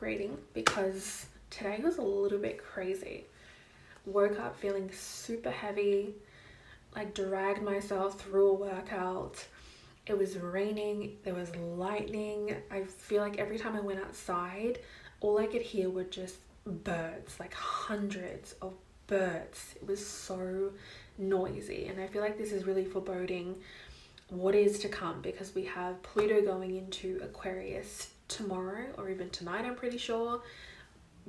reading because today was a little bit crazy. Woke up feeling super heavy, like dragged myself through a workout. It was raining, there was lightning. I feel like every time I went outside, all I could hear were just birds, like hundreds of birds. It was so noisy, and I feel like this is really foreboding what is to come, because we have Pluto going into Aquarius tomorrow, or even tonight, I'm pretty sure.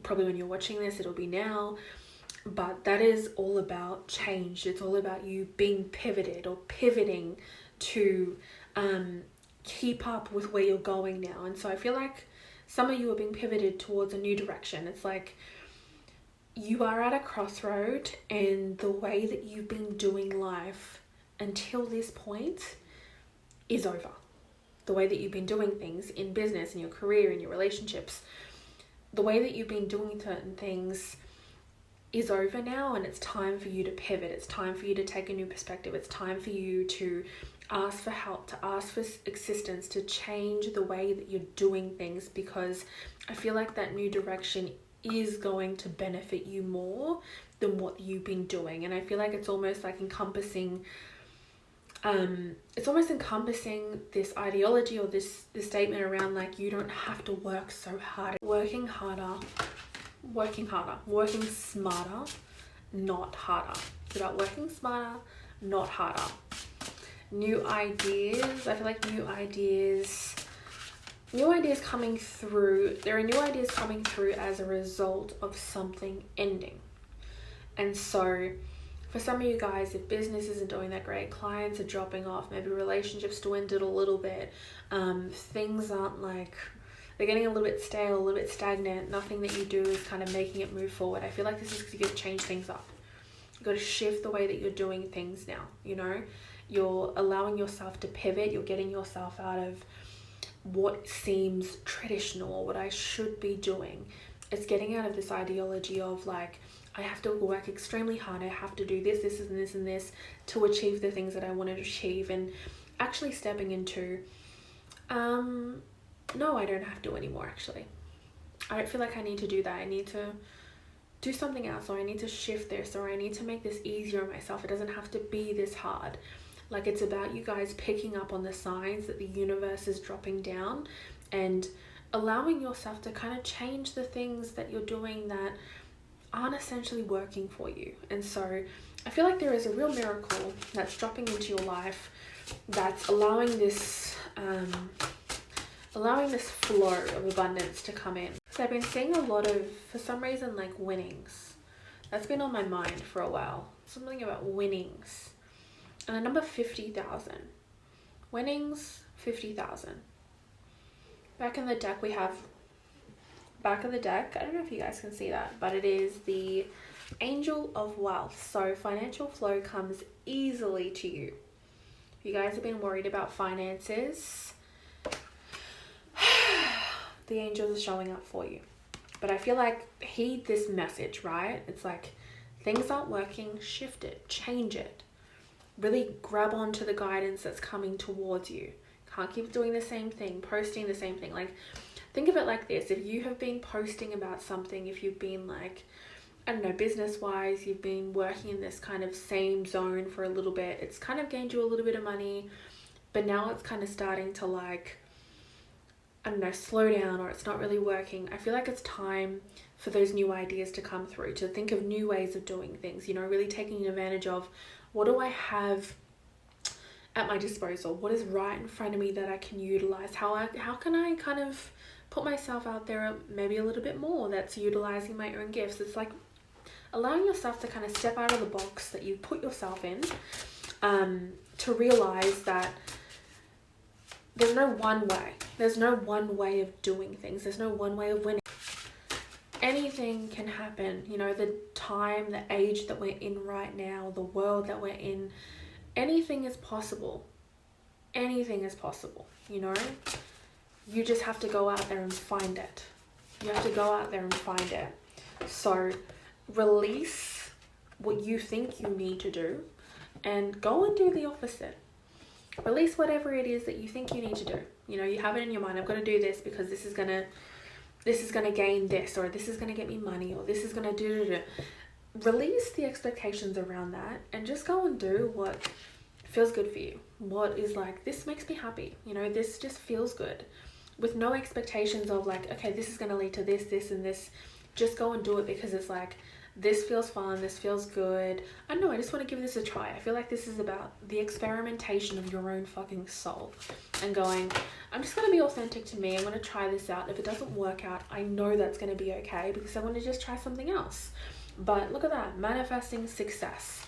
Probably when you're watching this, it'll be now. But that is all about change. It's all about you being pivoted or pivoting to keep up with where you're going now. And so I feel like some of you are being pivoted towards a new direction. It's like you are at a crossroad, and the way that you've been doing life until this point is over. The way that you've been doing things in business, in your career, in your relationships, the way that you've been doing certain things is over now, and it's time for you to pivot. It's time for you to take a new perspective. It's time for you to ask for help, to ask for assistance, to change the way that you're doing things, because I feel like that new direction is going to benefit you more than what you've been doing. And I feel like it's almost like encompassing this ideology or this statement around like you don't have to work so hard. Working smarter, not harder. It's about working smarter, not harder. New ideas. I feel like new ideas coming through. There are new ideas coming through as a result of something ending. And so for some of you guys, if business isn't doing that great, clients are dropping off, maybe relationships dwindled a little bit, things aren't like, they're getting a little bit stale, a little bit stagnant, nothing that you do is kind of making it move forward. I feel like this is because you got to change things up. You've got to shift the way that you're doing things now, you know? You're allowing yourself to pivot. You're getting yourself out of what seems traditional or what I should be doing. It's getting out of this ideology of like, I have to work extremely hard. I have to do this, this, and this, and this to achieve the things that I want to achieve. And actually stepping into, no, I don't have to anymore, actually. I don't feel like I need to do that. I need to do something else, or I need to shift this, or I need to make this easier on myself. It doesn't have to be this hard. Like, it's about you guys picking up on the signs that the universe is dropping down and allowing yourself to kind of change the things that you're doing that aren't essentially working for you. And so I feel like there is a real miracle that's dropping into your life that's allowing this flow of abundance to come in. So I've been seeing a lot of, for some reason, like winnings. That's been on my mind for a while. Something about winnings. And the number 50,000. Winnings, 50,000. Back in the deck we have, back of the deck, I don't know if you guys can see that, but it is the Angel of Wealth. So financial flow comes easily to you. If you guys have been worried about finances, the angels are showing up for you. But I feel like heed this message, right? It's like things aren't working, shift it, change it. Really grab onto the guidance that's coming towards you. Can't keep doing the same thing, posting the same thing. Like, think of it like this. If you have been posting about something, if you've been like, I don't know, business-wise, you've been working in this kind of same zone for a little bit. It's kind of gained you a little bit of money, but now it's kind of starting to like, I don't know, slow down, or it's not really working. I feel like it's time for those new ideas to come through, to think of new ways of doing things, you know, really taking advantage of what do I have at my disposal? What is right in front of me that I can utilize? How can I kind of put myself out there maybe a little bit more that's utilizing my own gifts? It's like allowing yourself to kind of step out of the box that you put yourself in, to realize that there's no one way. There's no one way of doing things. There's no one way of winning. Anything can happen. You know, the time, the age that we're in right now, the world that we're in, anything is possible. Anything is possible, you know? You just have to go out there and find it. You have to go out there and find it. So release what you think you need to do and go and do the opposite. Release whatever it is that you think you need to do. You know, you have it in your mind, I've got to do this because this is going to this is going to gain this, or this is going to get me money, or this is going to do. Release the expectations around that and just go and do what feels good for you. What is like, this makes me happy, you know, this just feels good, with no expectations of like, okay, this is going to lead to this, this, and this. Just go and do it because it's like, this feels fun, this feels good. I know, I just want to give this a try. I feel like this is about the experimentation of your own fucking soul and going, I'm just going to be authentic to me. I'm going to try this out. If it doesn't work out, I know that's going to be okay because I want to just try something else. But look at that, manifesting success.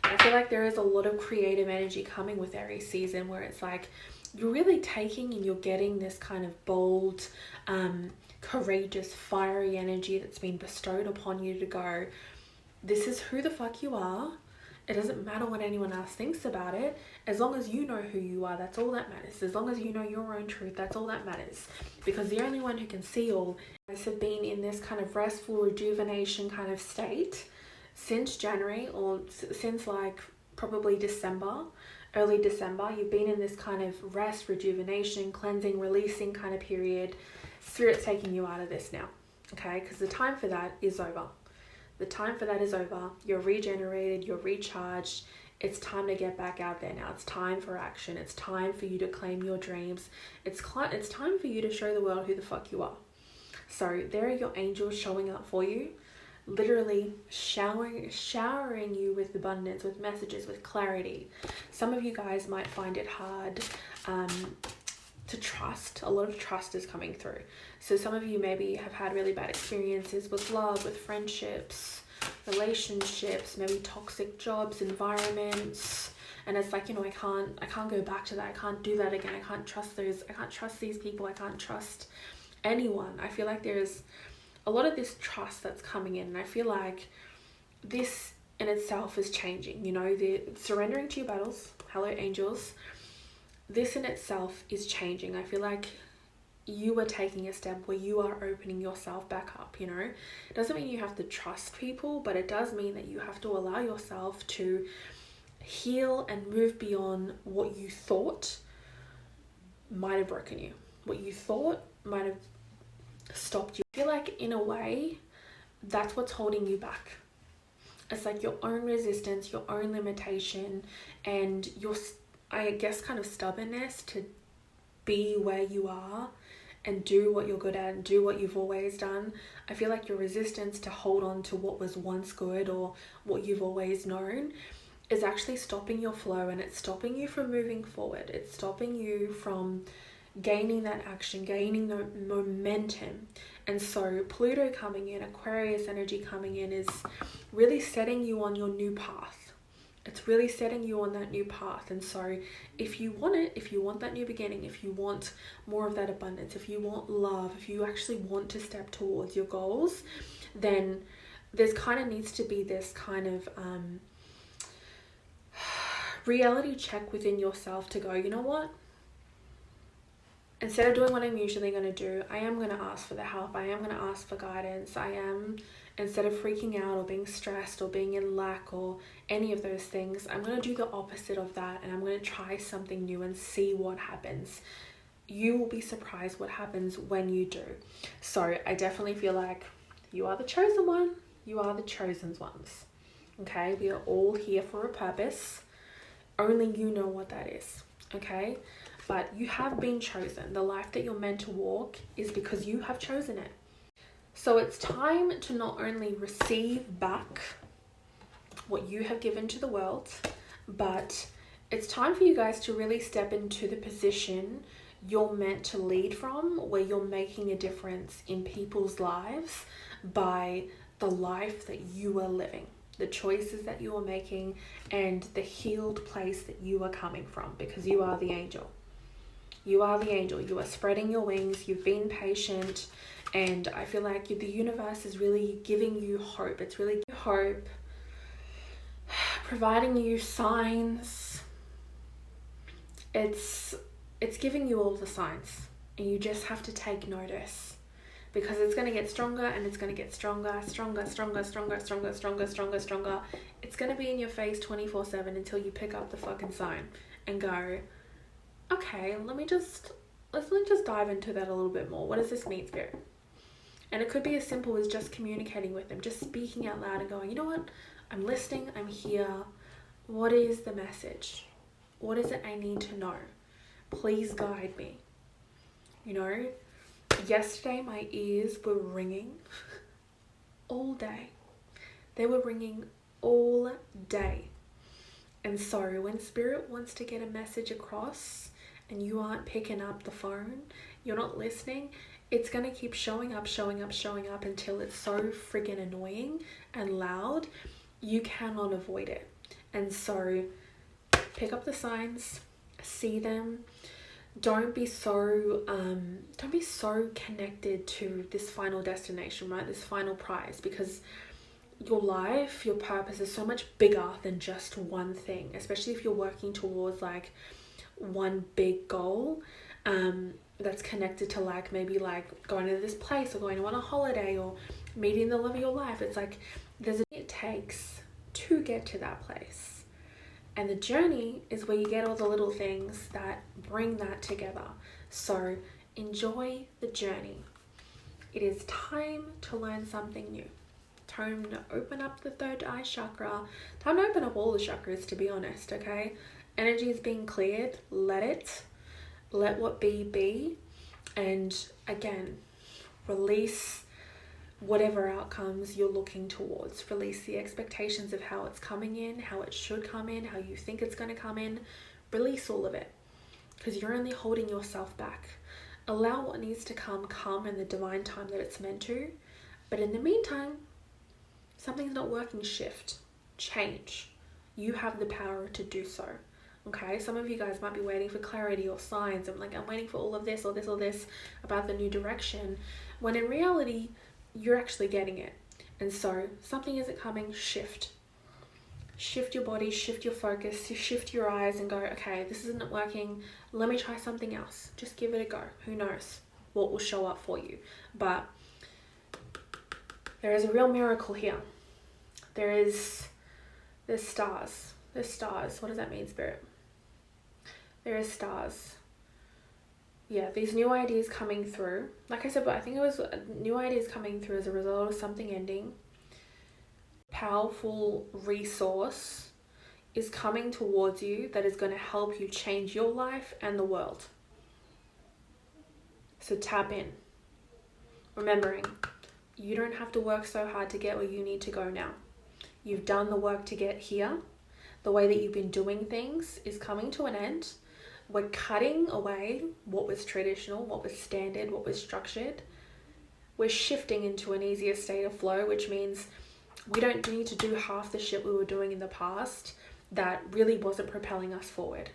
I feel like there is a lot of creative energy coming with Aries season, where it's like you're really taking and you're getting this kind of bold, courageous, fiery energy that's been bestowed upon you to go, this is who the fuck you are. It doesn't matter what anyone else thinks about it. As long as you know who you are, that's all that matters. As long as you know your own truth, that's all that matters. Because the only one who can see all guys have been in this kind of restful rejuvenation kind of state since January, or since like probably December, early December. You've been in this kind of rest, rejuvenation, cleansing, releasing kind of period. Spirit's taking you out of this now, okay? Because the time for that is over. The time for that is over. You're regenerated, you're recharged. It's time to get back out there now. It's time for action. It's time for you to claim your dreams. It's time for you to show the world who the fuck you are. So there are your angels showing up for you, literally showering you with abundance, with messages, with clarity. Some of you guys might find it hard to trust. A lot of trust is coming through. So some of you maybe have had really bad experiences with love, with friendships, relationships, maybe toxic jobs, environments, and it's like, you know, I can't go back to that. I can't do that again. I can't trust these people. I can't trust anyone. I feel like there's a lot of this trust that's coming in, and I feel like this in itself is changing. You know, the surrendering to your battles. Hello, angels. This in itself is changing. I feel like you are taking a step where you are opening yourself back up, you know. It doesn't mean you have to trust people, but it does mean that you have to allow yourself to heal and move beyond what you thought might have broken you, what you thought might have stopped you. I feel like in a way that's what's holding you back. It's like your own resistance, your own limitation, and your, I guess, kind of stubbornness to be where you are and do what you're good at and do what you've always done. I feel like your resistance to hold on to what was once good or what you've always known is actually stopping your flow, and it's stopping you from moving forward. It's stopping you from gaining that action, gaining the momentum. And so Pluto coming in, Aquarius energy coming in, is really setting you on your new path. It's really setting you on that new path. And so if you want it, if you want that new beginning, if you want more of that abundance, if you want love, if you actually want to step towards your goals, then there's kind of needs to be this kind of reality check within yourself to go, you know what? Instead of doing what I'm usually going to do, I am going to ask for the help. I am going to ask for guidance. Instead of freaking out or being stressed or being in lack or any of those things, I'm going to do the opposite of that, and I'm going to try something new and see what happens. You will be surprised what happens when you do. So I definitely feel like you are the chosen one. You are the chosen ones. Okay? We are all here for a purpose. Only you know what that is. Okay? But you have been chosen. The life that you're meant to walk is because you have chosen it. So it's time to not only receive back what you have given to the world, but it's time for you guys to really step into the position you're meant to lead from, where you're making a difference in people's lives by the life that you are living, the choices that you are making, and the healed place that you are coming from, because you are the angel. You are the angel. You are spreading your wings. You've been patient. And I feel like the universe is really giving you hope. It's really hope, providing you signs. It's giving you all the signs. And you just have to take notice. Because it's going to get stronger, and it's going to get stronger. It's going to be in your face 24/7 until you pick up the fucking sign and go, okay, let's just dive into that a little bit more. What does this mean, Spirit? And it could be as simple as just communicating with them, just speaking out loud and going, you know what, I'm listening, I'm here. What is the message? What is it I need to know? Please guide me. You know, yesterday my ears were ringing all day. They were ringing all day. And so when Spirit wants to get a message across and you aren't picking up the phone, you're not listening, it's going to keep showing up until it's so friggin' annoying and loud, you cannot avoid it. And so pick up the signs, see them. Don't be so connected to this final destination, right? This final prize, because your life, your purpose is so much bigger than just one thing, especially if you're working towards like one big goal that's connected to like maybe like going to this place or going on a holiday or meeting the love of your life. It's like it takes to get to that place. And the journey is where you get all the little things that bring that together. So enjoy the journey. It is time to learn something new. Time to open up the third eye chakra. Time to open up all the chakras, to be honest, okay? Energy is being cleared. Let it. Let what be. And again, release whatever outcomes you're looking towards. Release the expectations of how it's coming in, how it should come in, how you think it's going to come in. Release all of it, because you're only holding yourself back. Allow what needs to come in the divine time that it's meant to. But in the meantime, something's not working, shift, change. You have the power to do so. Okay, some of you guys might be waiting for clarity or signs. I'm waiting for all of this or this about the new direction, when in reality, you're actually getting it. And so something isn't coming, shift. Shift your body, shift your focus, shift your eyes and go, okay, this isn't working. Let me try something else. Just give it a go. Who knows what will show up for you. But there is a real miracle here. There's stars. There's stars. What does that mean, Spirit? There is stars. Yeah, these new ideas coming through. Like I said, but I think it was new ideas coming through as a result of something ending. Powerful resource is coming towards you that is going to help you change your life and the world. So tap in. Remembering, you don't have to work so hard to get where you need to go now. You've done the work to get here. The way that you've been doing things is coming to an end. We're cutting away what was traditional, what was standard, what was structured. We're shifting into an easier state of flow, which means we don't need to do half the shit we were doing in the past that really wasn't propelling us forward.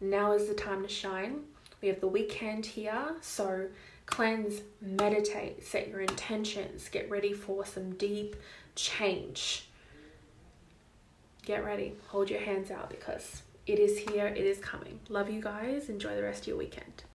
Now is the time to shine. We have the weekend here, so cleanse, meditate, set your intentions, get ready for some deep change. Get ready, hold your hands out, because it is here, it is coming. Love you guys. Enjoy the rest of your weekend.